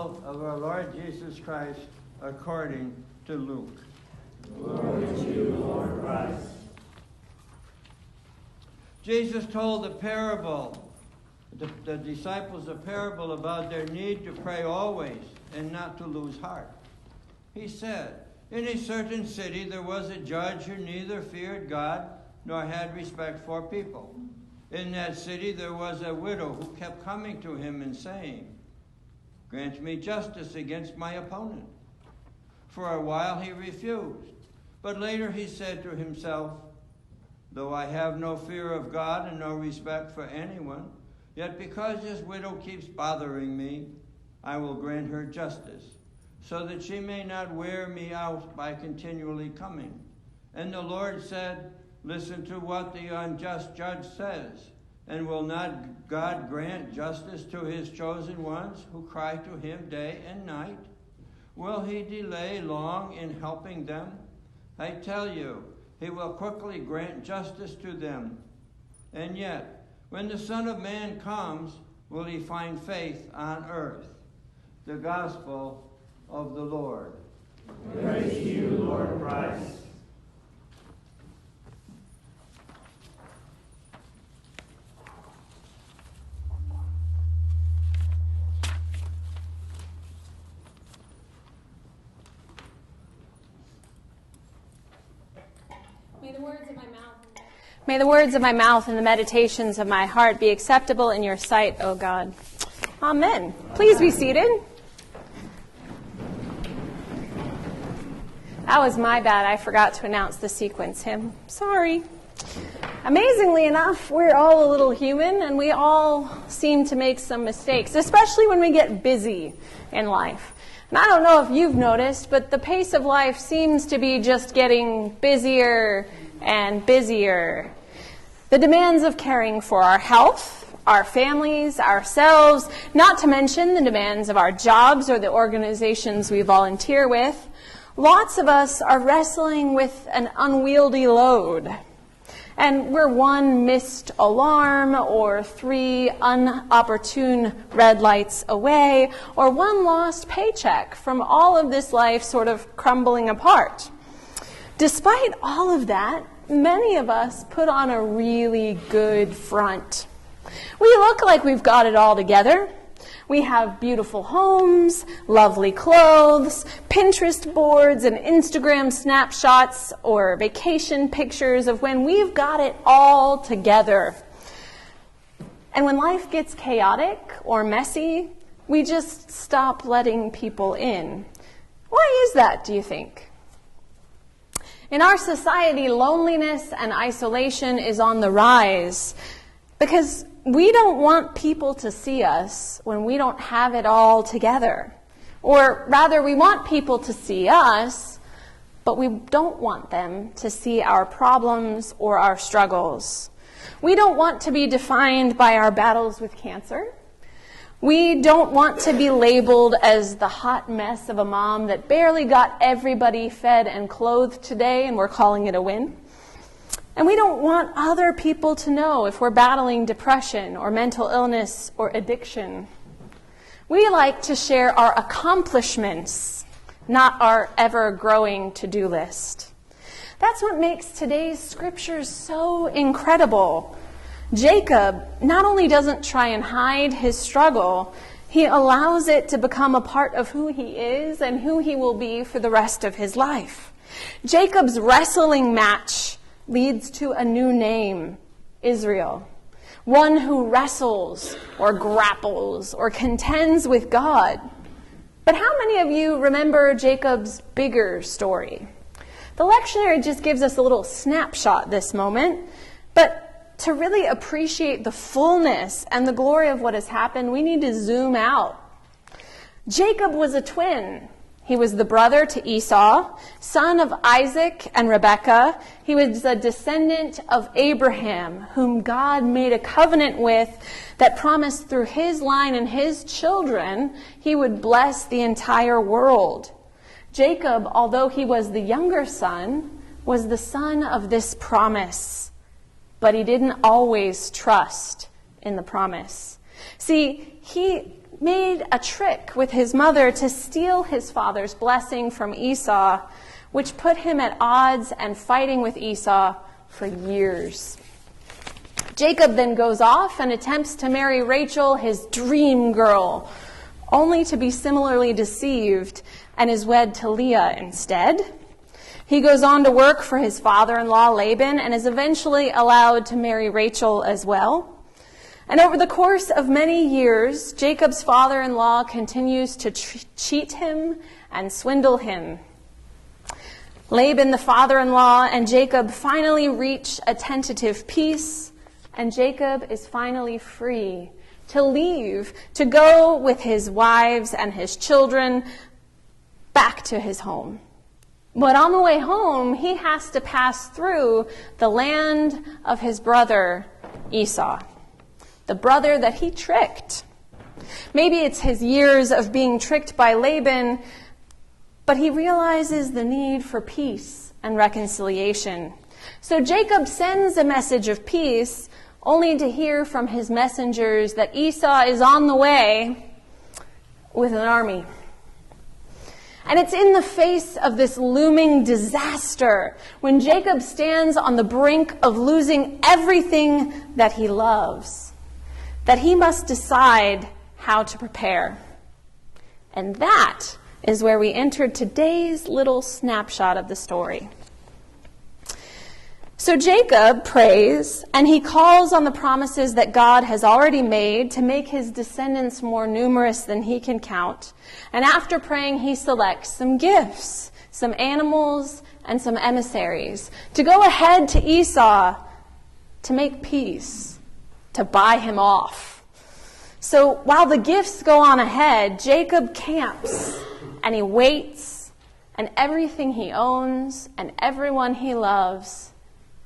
gospel of our Lord Jesus Christ according to Luke. Glory to you, Lord Christ. Jesus told the disciples a parable about their need to pray always and not to lose heart. He said, "In a certain city there was a judge who neither feared God nor had respect for people. In that city there was a widow who kept coming to him and saying, 'Grant me justice against my opponent.' For a while he refused, but later he said to himself, 'Though I have no fear of God and no respect for anyone, yet because this widow keeps bothering me, I will grant her justice, so that she may not wear me out by continually coming.' And the Lord said, 'Listen to what the unjust judge says. And will not God grant justice to his chosen ones who cry to him day and night? Will he delay long in helping them? I tell you, he will quickly grant justice to them. And yet, when the Son of Man comes, will he find faith on earth?'" The gospel of the Lord. Praise to you, Lord Christ. May the words of my mouth and the meditations of my heart be acceptable in your sight, O God. Amen. Please be seated. That was my bad. I forgot to announce the sequence hymn. Sorry. Amazingly enough, we're all a little human, and we all seem to make some mistakes, especially when we get busy in life. And I don't know if you've noticed, but the pace of life seems to be just getting busier and busier. The demands of caring for our health, our families, ourselves, not to mention the demands of our jobs or the organizations we volunteer with. Lots of us are wrestling with an unwieldy load. And we're one missed alarm or 3 unopportune red lights away or 1 lost paycheck from all of this life sort of crumbling apart. Despite all of that, many of us put on a really good front. We look like we've got it all together. We have beautiful homes, lovely clothes, Pinterest boards, and Instagram snapshots or vacation pictures of when we've got it all together. And when life gets chaotic or messy, we just stop letting people in. Why is that, do you think? In our society, loneliness and isolation is on the rise because we don't want people to see us when we don't have it all together. Or rather, we want people to see us, but we don't want them to see our problems or our struggles. We don't want to be defined by our battles with cancer. We don't want to be labeled as the hot mess of a mom that barely got everybody fed and clothed today, and we're calling it a win. And we don't want other people to know if we're battling depression or mental illness or addiction. We like to share our accomplishments, not our ever-growing to-do list. That's what makes today's scriptures so incredible. Jacob not only doesn't try and hide his struggle, he allows it to become a part of who he is and who he will be for the rest of his life. Jacob's wrestling match leads to a new name, Israel. One who wrestles or grapples or contends with God. But how many of you remember Jacob's bigger story? The lectionary just gives us a little snapshot this moment, but to really appreciate the fullness and the glory of what has happened, we need to zoom out. Jacob was a twin. He was the brother to Esau, son of Isaac and Rebekah. He was a descendant of Abraham, whom God made a covenant with that promised through his line and his children, he would bless the entire world. Jacob, although he was the younger son, was the son of this promise. But he didn't always trust in the promise. See, he made a trick with his mother to steal his father's blessing from Esau, which put him at odds and fighting with Esau for years. Jacob then goes off and attempts to marry Rachel, his dream girl, only to be similarly deceived and is wed to Leah instead. He goes on to work for his father-in-law Laban and is eventually allowed to marry Rachel as well. And over the course of many years, Jacob's father-in-law continues to cheat him and swindle him. Laban, the father-in-law, and Jacob finally reach a tentative peace, and Jacob is finally free to leave, to go with his wives and his children back to his home. But on the way home, he has to pass through the land of his brother Esau, the brother that he tricked. Maybe it's his years of being tricked by Laban, but he realizes the need for peace and reconciliation. So Jacob sends a message of peace, only to hear from his messengers that Esau is on the way with an army. And it's in the face of this looming disaster when Jacob stands on the brink of losing everything that he loves, that he must decide how to prepare. And that is where we entered today's little snapshot of the story. So Jacob prays, and he calls on the promises that God has already made to make his descendants more numerous than he can count. And after praying, he selects some gifts, some animals, and some emissaries to go ahead to Esau to make peace, to buy him off. So while the gifts go on ahead, Jacob camps, and he waits, and everything he owns and everyone he loves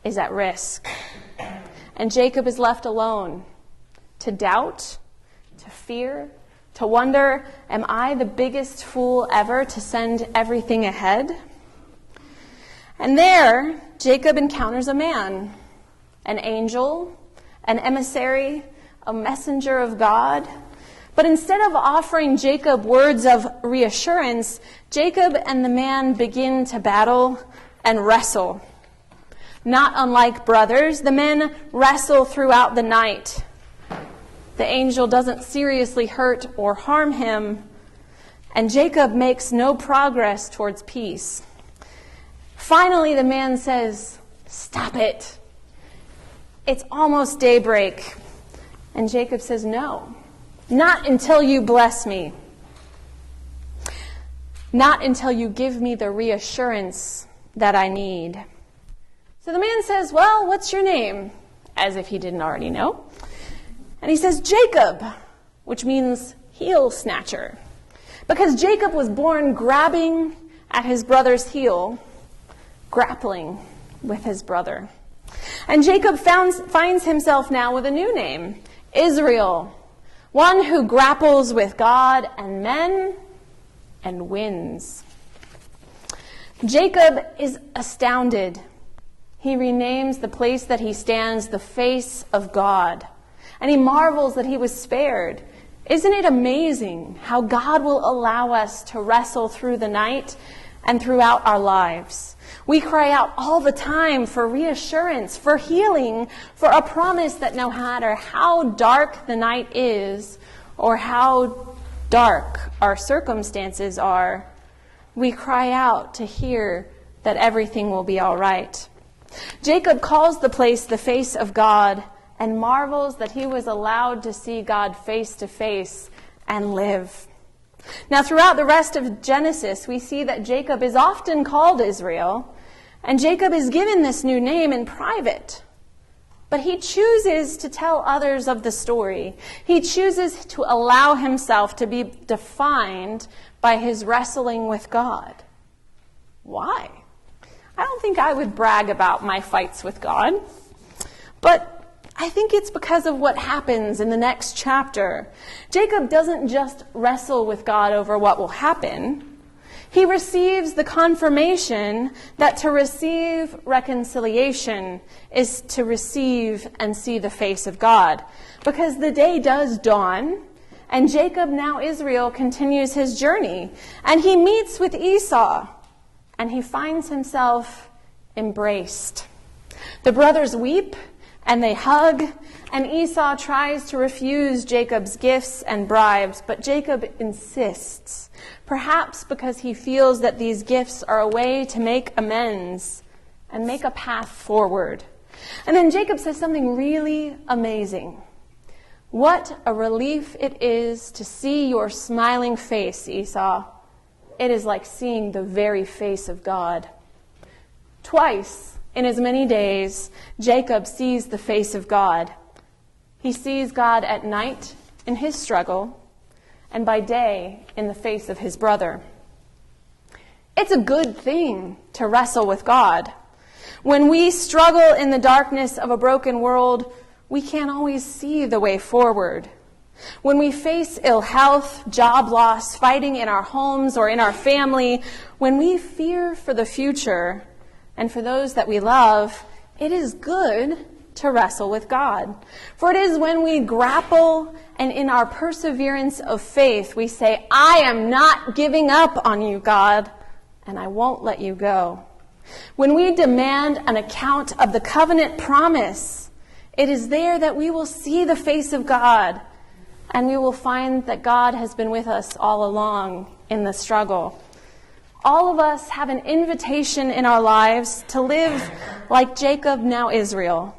is at risk. And Jacob is left alone to doubt, to fear, to wonder, am I the biggest fool ever to send everything ahead? And there, Jacob encounters a man, an angel, an emissary, a messenger of God. But instead of offering Jacob words of reassurance, Jacob and the man begin to battle and wrestle. Not unlike brothers, the men wrestle throughout the night. The angel doesn't seriously hurt or harm him, and Jacob makes no progress towards peace. Finally, the man says, "Stop it. It's almost daybreak." And Jacob says, "No, not until you bless me. Not until you give me the reassurance that I need." So the man says, "Well, what's your name?" As if he didn't already know. And he says, "Jacob," which means heel snatcher. Because Jacob was born grabbing at his brother's heel, grappling with his brother. And Jacob finds himself now with a new name, Israel, one who grapples with God and men and wins. Jacob is astounded. He renames the place that he stands the face of God. And he marvels that he was spared. Isn't it amazing how God will allow us to wrestle through the night and throughout our lives? We cry out all the time for reassurance, for healing, for a promise that no matter how dark the night is or how dark our circumstances are, we cry out to hear that everything will be all right. Jacob calls the place the face of God and marvels that he was allowed to see God face to face and live. Now, throughout the rest of Genesis, we see that Jacob is often called Israel, and Jacob is given this new name in private. But he chooses to tell others of the story. He chooses to allow himself to be defined by his wrestling with God. Why? I don't think I would brag about my fights with God, but I think it's because of what happens in the next chapter. Jacob doesn't just wrestle with God over what will happen. He receives the confirmation that to receive reconciliation is to receive and see the face of God. Because the day does dawn, And Jacob, now Israel, continues his journey. And he meets with Esau. And he finds himself embraced. The brothers weep and they hug. And Esau tries to refuse Jacob's gifts and bribes. But Jacob insists. Perhaps because he feels that these gifts are a way to make amends and make a path forward. And then Jacob says something really amazing. What a relief it is to see your smiling face, Esau. It is like seeing the very face of God. Twice in as many days, Jacob sees the face of God. He sees God at night in his struggle, and by day in the face of his brother. It's a good thing to wrestle with God. When we struggle in the darkness of a broken world, we can't always see the way forward. When we face ill health, job loss, fighting in our homes or in our family, when we fear for the future and for those that we love, it is good to wrestle with God. For it is when we grapple and in our perseverance of faith, we say, I am not giving up on you, God, and I won't let you go. When we demand an account of the covenant promise, it is there that we will see the face of God, and we will find that God has been with us all along in the struggle. All of us have an invitation in our lives to live like Jacob, now Israel.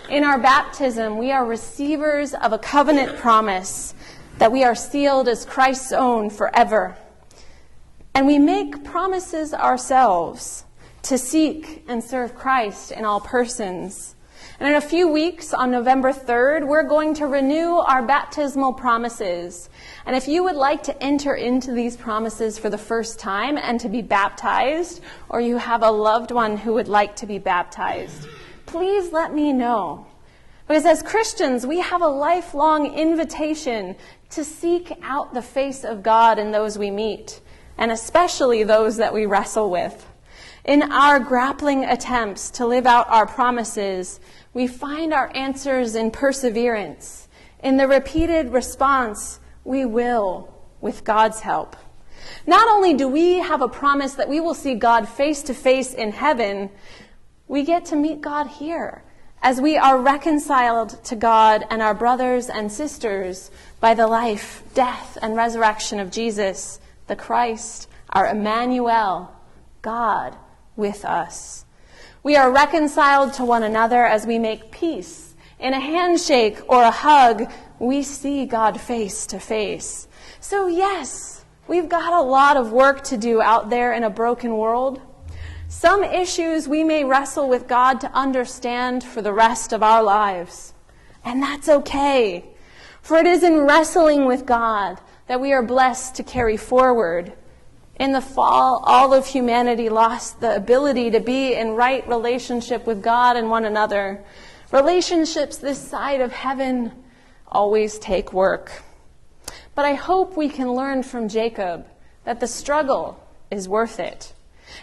In our baptism, we are receivers of a covenant promise that we are sealed as Christ's own forever. And we make promises ourselves to seek and serve Christ in all persons. And in a few weeks, on November 3rd, we're going to renew our baptismal promises. And if you would like to enter into these promises for the first time and to be baptized, or you have a loved one who would like to be baptized, please let me know. Because as Christians, we have a lifelong invitation to seek out the face of God in those we meet, and especially those that we wrestle with. In our grappling attempts to live out our promises, we find our answers in perseverance, in the repeated response, we will, with God's help. Not only do we have a promise that we will see God face to face in heaven, we get to meet God here as we are reconciled to God and our brothers and sisters by the life, death, and resurrection of Jesus, the Christ, our Emmanuel, God with us. We are reconciled to one another as we make peace. In a handshake or a hug, we see God face to face. So yes, we've got a lot of work to do out there in a broken world. Some issues we may wrestle with God to understand for the rest of our lives. And that's okay. For it is in wrestling with God that we are blessed to carry forward. In the fall, all of humanity lost the ability to be in right relationship with God and one another. Relationships this side of heaven always take work. But I hope we can learn from Jacob that the struggle is worth it.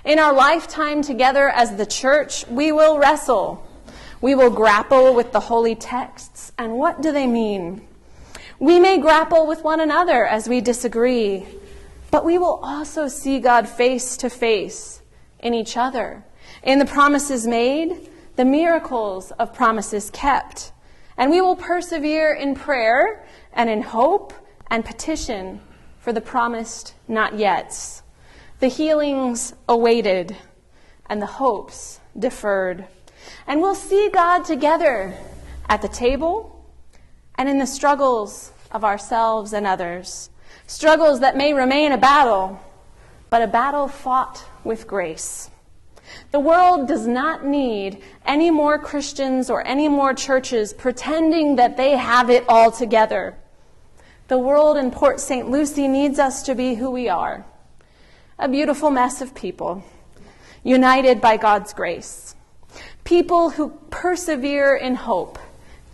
In our lifetime together as the church, we will wrestle. We will grapple with the holy texts and what do they mean. We may grapple with one another as we disagree, but we will also see God face to face in each other, in the promises made, the miracles of promises kept. And we will persevere in prayer and in hope and petition for the promised not yets, the healings awaited, and the hopes deferred. And we'll see God together at the table and in the struggles of ourselves and others. Struggles that may remain a battle, but a battle fought with grace. The world does not need any more Christians or any more churches pretending that they have it all together. The world in Port St. Lucie needs us to be who we are. A beautiful mess of people, united by God's grace. People who persevere in hope,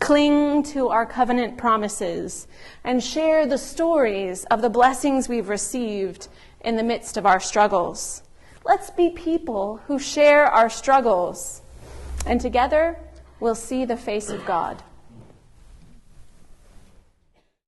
cling to our covenant promises, and share the stories of the blessings we've received in the midst of our struggles. Let's be people who share our struggles, and together we'll see the face of God.